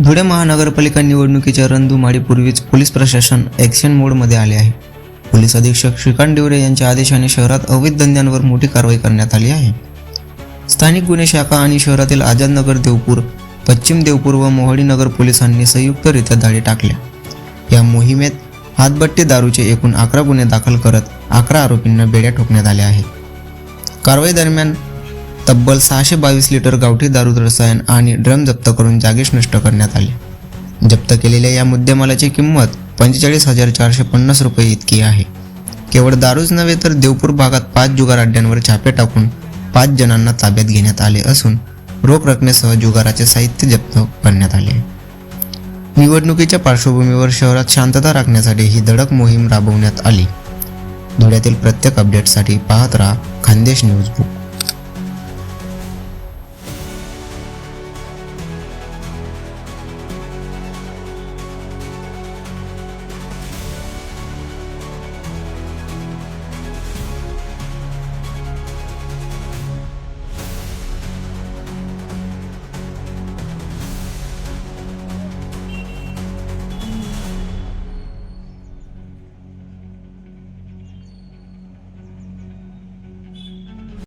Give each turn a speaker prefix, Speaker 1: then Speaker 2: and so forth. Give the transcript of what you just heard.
Speaker 1: धुळे महानगरपालिका निवडणुकीच्या रणधुमाळीपूर्वीच पोलीस प्रशासन ॲक्शन मोडमध्ये आले आहे. पोलीस अधीक्षक श्रीकांत डिवरे यांच्या आदेशाने शहरात अवैध धंद्यांवर मोठी कारवाई करण्यात आली आहे. स्थानिक गुन्हे शाखा आणि शहरातील आझादनगर, देवपूर, पश्चिम देवपूर व मोहाडी नगर पोलिसांनी संयुक्तरित्या धाडी टाकल्या. या मोहिमेत हातभट्टी दारूचे एकूण 11 गुन्हे दाखल करत 11 आरोपींना बेड्या ठोकण्यात आल्या आहेत. कारवाई दरम्यान तब्बल 622 लिटर गावठी दारू, रसायन आणि ड्रम जप्त करून जागेश नष्ट करण्यात आले. जप्त केलेल्या या मुद्देमालाची किंमत 45,450 रुपये इतकी आहे. केवळ दारूच नव्हे तर देवपूर भागात 5 जुगार अड्ड्यांवर छापे टाकून 5 जणांना ताब्यात घेण्यात आले असून रोख रकमेसह जुगाराचे साहित्य जप्त करण्यात आले. निवडणुकीच्या पार्श्वभूमीवर शहरात शांतता राखण्यासाठी ही धडक मोहीम राबवण्यात आली. धुळ्यातील प्रत्येक अपडेटसाठी पाहत राहा खान्देश न्यूज बुक.